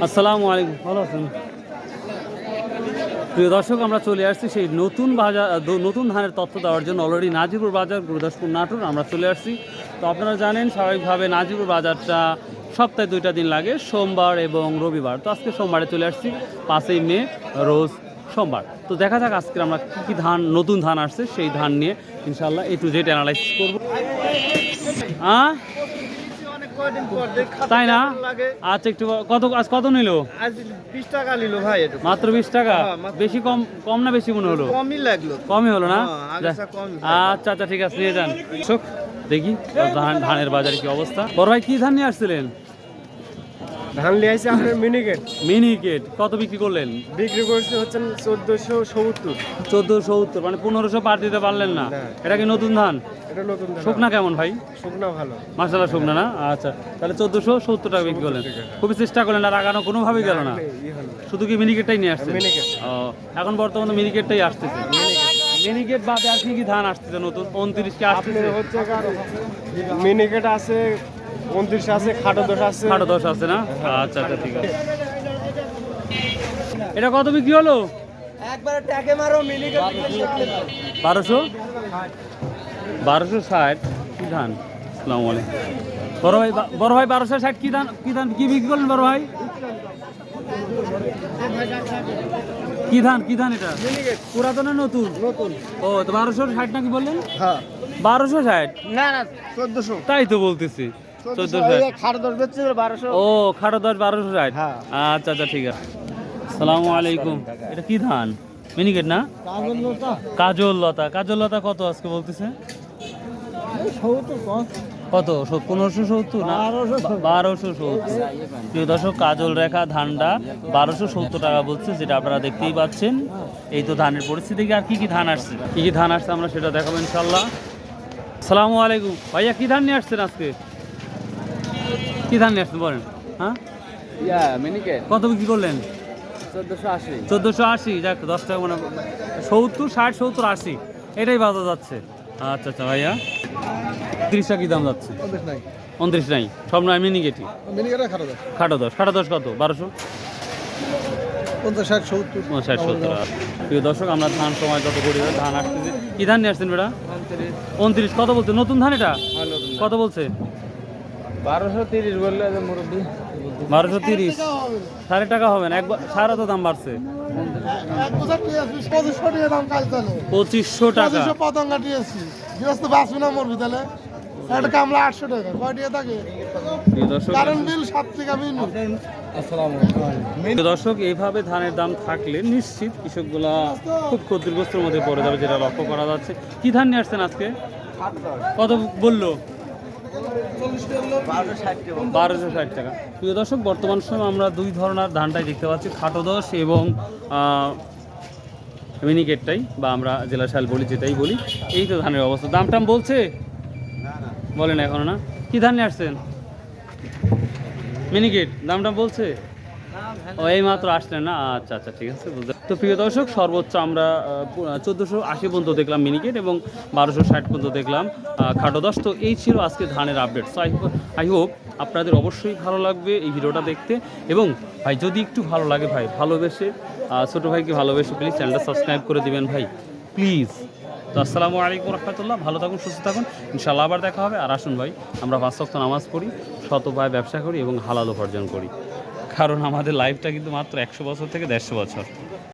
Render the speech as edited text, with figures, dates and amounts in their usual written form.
আসসালামু আলাইকুম, ভালো আছেন? প্রিয় দর্শক, আমরা চলে আসছি সেই নতুন বাজার নতুন ধানের তথ্য দেওয়ার জন্য। অলরেডি নাজিপুর বাজার, গুরুদাসপুর, নাটোর আমরা চলে আসছি। তো আপনারা জানেন স্বাভাবিকভাবে নাজিপুর বাজারটা সপ্তাহে 2টা দিন লাগে, সোমবার এবং রবিবার। তো আজকে সোমবারে চলে আসছি, 5ই মে রোজ সোমবার। তো দেখা যাক আজকে আমরা কী কী ধান, নতুন ধান আসছে সেই ধান নিয়ে ইনশাল্লাহ A to Z অ্যানালাইসিস করবো। তাই না? আচ্ছা, একটু কত নিল? 20 টাকা নিল ভাই। মাত্র 20 টাকা? বেশি কম না বেশি মনে হলো? কমই লাগলো। কমই হলো না? আচ্ছা আচ্ছা, ঠিক আছে, নিয়ে যান। দেখি ধানের বাজারে কি অবস্থা। বড় ভাই, কি ধান নিয়ে আসছিলেন? ধান নিয়ে আসছে আপনার মিনিকেট। মিনিকেট কত বিক্রি করলেন? বিক্রি করছে হচ্ছেন 1470। 1470, মানে 1500 পার দিতে পারলেন না? এটা কি নতুন ধান? এটা নতুন ধান। শুকনা কেমন ভাই? শুকনা ভালো, মাশাআল্লাহ, শুকনা না? আচ্ছা, তাহলে 1470 টাকা বিক্রি করলেন। খুবই চেষ্টা করলেন, আর আগানো কোনোভাবেই গেল না, শুধু কি মিনিকেটটাই নিয়ে আসছে? ও, এখন বর্তমানে মিনিকেটটাই আসতেছে। মিনিকেট বাদে আর কি ধান আসতেছে নতুন? 29 কে আসতেছে হচ্ছে। মিনিকেট আছে, 29 আছে, খাটো 10 আছে। খাটো 10 আছে না? আচ্ছা আচ্ছা, ঠিক আছে। এটা কত বিক্রি হলো? একবারে ট্যাগে মারো মিনিকেট 1200 1260 কি ধান? আসসালামু আলাইকুম বড় ভাই 1260 কি ধান কি বিক্রি করলেন বড় ভাই? কি ধান এটা? পুরাতন না নতুন? নতুন। ও, তো 1260 নাকি বললেন? হ্যাঁ, 1260 না না 1400। তাই তো বলতেছি, 1460। খাটো 10 বেচছে 1200। ও, খাটো 10 1260। হ্যাঁ। আচ্ছা আচ্ছা, ঠিক আছে। আসসালামু আলাইকুম। এটা কি ধান? মিনিকেট না? কাজল লতা কত আজকে বলতেছে? কত? 1570 না 1270? প্রিয় দর্শক, কাজল রেখা ধানটা 1270 টাকা বলছে, যেটা আপনারা দেখতেই পাচ্ছেন। এই তো ধানের পরিস্থিতি। আর কি কি ধান আসছে, আমরা সেটা দেখাবো ইনশাল্লাহ। আসসালামু আলাইকুম ভাইয়া, কি ধান নিয়ে আসছেন আজকে? কি ধান নিয়ে আসছেন বলেন? হ্যাঁ, কত বিক্রি করলেন? 1480। যাক, 10 টাকা, মানে 70 60 70 80 এটাই বাজার যাচ্ছে। আচ্ছা আচ্ছা ভাইয়া, 30 টাকা কি দাম যাচ্ছে? 29 নাই, সব নয় মিনিকেটই। খাটো 10 কত? 1200 50 60 70। 60 70। প্রিয় দর্শক, আমরা ধান সময় যত করি ধান আসতেছে। কি ধান নিয়ে আসছেন বেটা? 29 কত বলছে? নতুন ধান এটা? কত বলছে? 1230 বললে মুরব্বী। 1230 সাড়ে টাকা হবে না, একবার সারা তো দাম বাড়ছে। 2500 টাকা। দর্শক, এইভাবে ধানের দাম থাকলে নিশ্চিত কৃষকগুলা খুব ক্ষতিগ্রস্তের মধ্যে পড়ে যাবে, যেটা লক্ষ্য করা যাচ্ছে। কি ধান নিয়ে আসছেন আজকে? কত বললো? 1260 টাকা। প্রিয় দর্শক, বর্তমান সময় আমরা দুই ধরনের ধানটাই দেখতে পাচ্ছি, খাটো 10 এবং মিনিকেটটাই, বা আমরা জেলা শাল বলি, যেটাই বলি। এই তো ধানের অবস্থা। দাম টাম বলছে? বলেন এখনো না। কি ধান নিয়ে আসছেন? মিনিকেট। দাম টাম বলছে? ও, এই মাত্র আসলেন না? আচ্ছা আচ্ছা, ঠিক আছে, বুঝতে। তো প্রিয় দর্শক, সর্বোচ্চ আমরা 1480 পর্যন্ত দেখলাম মিনিকেট, এবং 1260 পর্যন্ত দেখলাম খাটো 10। তো এই ছিল আজকে ধানের আপডেট। সো আই হোপ আপনাদের অবশ্যই ভালো লাগবে এই ভিডিওটা দেখতে। এবং ভাই, যদি একটু ভালো লাগে ভাই, ভালোবেসে ছোটো ভাইকে ভালোবেসে প্লিজ চ্যানেলটা সাবস্ক্রাইব করে দিবেন ভাই, প্লিজ। তো আসসালামু আলাইকুম রহমতুল্লাহ। ভালো থাকুন, সুস্থ থাকুন, ইনশাল্লাহ আবার দেখা হবে। আর আসুন ভাই, আমরা 5 ওয়াক্ত নামাজ পড়ি, শত উপায়ে ব্যবসা করি এবং হালাল উপার্জন করি, কারণ আমাদের লাইফটা কিন্তু মাত্র 100 বছর থেকে 150 বছর।